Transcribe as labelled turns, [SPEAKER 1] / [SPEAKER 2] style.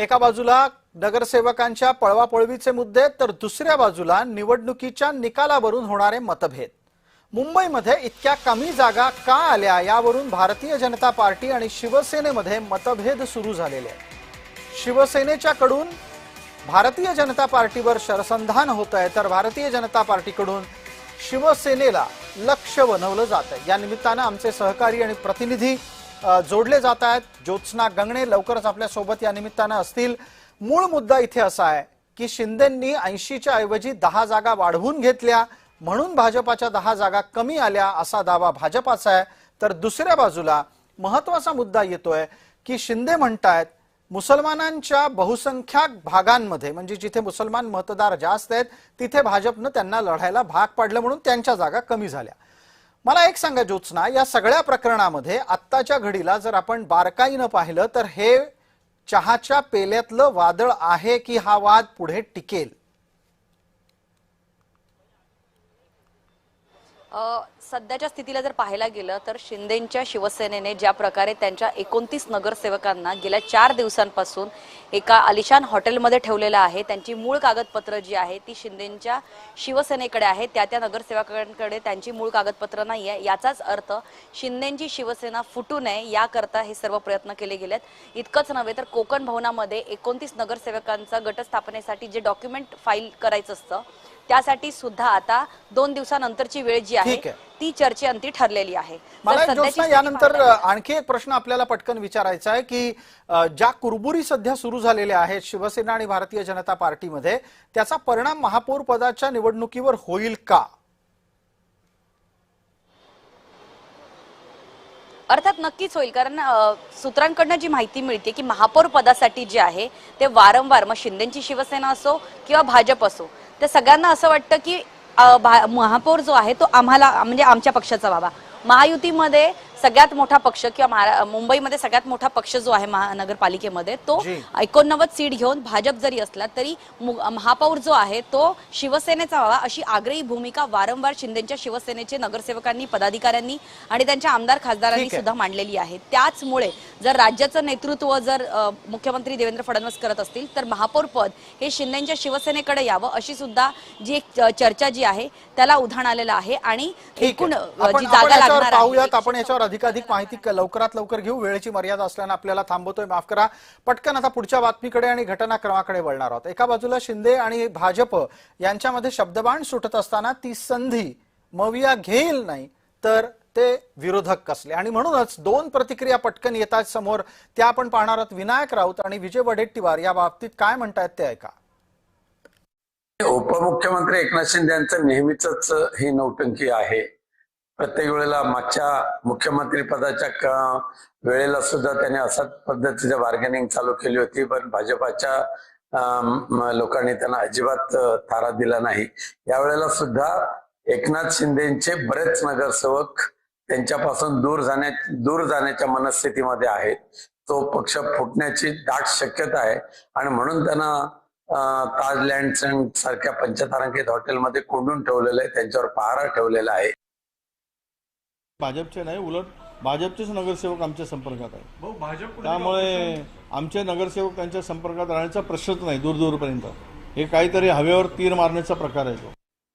[SPEAKER 1] एका बाजूला नगरसेवकांच्या पळवापळवीचे मुद्दे तर दुसऱ्या बाजूला निवडणुकीच्या निकालावरून होणारे मतभेद। मुंबईमध्ये इतक्या कमी जागा का आल्या यावरून भारतीय जनता पार्टी आणि शिवसेनेमध्ये मतभेद सुरू झालेले आहेत। शिवसेनेच्याकडून भारतीय जनता पार्टीवर शरसंधान होत आहे तर भारतीय जनता पार्टीकडून शिवसेनेला लक्ष्य बनवलं जात आहे। या निमित्ताने आमचे सहकारी आणि प्रतिनिधी जोडले जात आहेत। ज्योत्स्ना गंगणे लवकरच आपल्या सोबत या निमित्ताने असतील। मूळ मुद्दा इथे असा आहे की शिंदेंनी 80च्या ऐवजी 10 जागा वाढवून घेतल्या म्हणून भाजपाच्या 10 जागा कमी आल्या असा दावा भाजपाचा आहे। तर दुसऱ्या बाजूला महत्त्वाचा मुद्दा येतोय की शिंदे म्हणतायत मुसलमानांच्या बहुसंख्याक भागांमध्ये म्हणजे जिथे मुसलमान मतदार जास्त आहेत तिथे भाजपने त्यांना लढायला भाग पाडलं म्हणून त्यांच्या जागा कमी झाल्या। मला एक सांगा ज्योत्स्ना, या सगळ्या प्रकरणामध्ये आत्ताच्या घडीला जर आपण बारकाईने पाहिलं तर हे चहाच्या पेल्यातलं वादळ आहे की हा वाद पुढे टिकेल?
[SPEAKER 2] सध्याच्या स्थितीला जर पाहायला गेलं तर शिंदेंच्या शिवसेनेने ज्या प्रकारे त्यांच्या 29 नगरसेवकांना गेल्या 4 दिवसांपासून एका आलिशान हॉटेलमध्ये ठेवलेलं आहे, त्यांची मूळ कागदपत्र जी आहे ती शिंदेंच्या शिवसेनेकडे आहे, त्या नगरसेवकांकडे त्यांची मूळ कागदपत्र नाही आहे। याचाच अर्थ शिंदेंची शिवसेना फुटू नये याकरता हे सर्व प्रयत्न केले गेलेत। इतकंच नव्हे तर कोकण भवनामध्ये 29 नगरसेवकांचा गटस्थापनेसाठी जे डॉक्युमेंट फाईल करायचं असतं त्यासाठी सुद्धा आता 2 दिवसानंतरची वेळ जी आहे ती चर्चेअंती ठरलेली आहे।
[SPEAKER 1] मला यानंतर आणखी एक प्रश्न आपल्याला पटकन विचारायचा आहे की ज्या कुरबुरी सध्या सुरू झालेल्या आहेत शिवसेना आणि भारतीय जनता पार्टीमध्ये त्याचा परिणाम महापौर पदाच्या निवडणुकीवर होईल का?
[SPEAKER 2] अर्थात नक्कीच होईल, कारण सूत्रांकडून जी माहिती मिळते की महापौर पदासाठी जे आहे ते वारंवार मग शिंदेची शिवसेना असो किंवा भाजप असो त्या सगळ्यांना असं वाटतं की महापौर जो आहे तो आम्हाला म्हणजे आमच्या पक्षाचा व्हावा। महायुतीमध्ये सगळ्यात मोठा पक्ष किंवा मुंबईमध्ये सगळ्यात मोठा पक्ष जो आहे महानगरपालिकेमध्ये तो 89 सीट घेऊन भाजप जरी असला तरी महापौर जो आहे तो शिवसेनेचा व्हावा अशी आग्रही भूमिका वारंवार शिंदेच्या शिवसेनेचे नगरसेवकांनी पदाधिकाऱ्यांनी आणि त्यांच्या आमदार खासदारांनी सुद्धा मांडलेली आहे। त्याचमुळे जर राज्याचं नेतृत्व जर मुख्यमंत्री देवेंद्र फडणवीस करत असतील तर महापौर पद हे शिंदेच्या शिवसेनेकडे यावं अशी सुद्धा जी एक चर्चा जी आहे त्याला उधाण आलेलं आहे। आणि एकूण जी जागा लागणार
[SPEAKER 1] पाहूयात आपण याच्यावर अधिकाधिक माहिती लवकरात लवकर घेऊ। वेळेची मर्यादा असल्याने आपल्याला थांबवतोय, माफ करा। पटकन आता पुढच्या बातमीकडे आणि घटनाक्रमाकडे वळणार आहोत। एका बाजूला शिंदे आणि भाजप यांच्यामध्ये शब्दबाण सुटत असताना ती संधी मविया घेईल नाही तर ते विरोधक कसले आणि म्हणूनच 2 प्रतिक्रिया पटकन येतात समोर, त्या आपण पाहणार आहोत। विनायक राऊत आणि विजय वडेट्टीवार या बाबतीत काय म्हणतायत ते ऐका।
[SPEAKER 3] उपमुख्यमंत्री एकनाथ शिंदे यांचं नेहमीच ही नौटंकी आहे। प्रत्येक वेळेला मागच्या मुख्यमंत्री पदाच्या वेळेला सुद्धा त्याने अशाच पद्धतीचं बार्गेनिंग चालू केली होती, पण भाजपाच्या लोकांनी त्यांना अजिबात थारा दिला नाही। यावेळेला सुद्धा एकनाथ शिंदेचे बरेच नगरसेवक त्यांच्यापासून दूर जाण्याच्या मनस्थितीमध्ये आहेत। तो पक्ष फुटण्याची दाट शक्यता आहे आणि म्हणून त्यांना ताज लँड सारख्या पंचतारांकित हॉटेलमध्ये कोंडून ठेवलेलं आहे, त्यांच्यावर पहारा ठेवलेला आहे।
[SPEAKER 4] भाजपचे नाही, उलट भाजपचेच नगरसेवक आमच्या संपर्कात आहेत, त्यामुळे आमचे नगरसेवक त्यांच्या संपर्कात राहण्याचा प्रश्नच नाही दूरपर्यंत। हे काहीतरी हवेवर तीर मारण्याचा प्रकार आहे तो।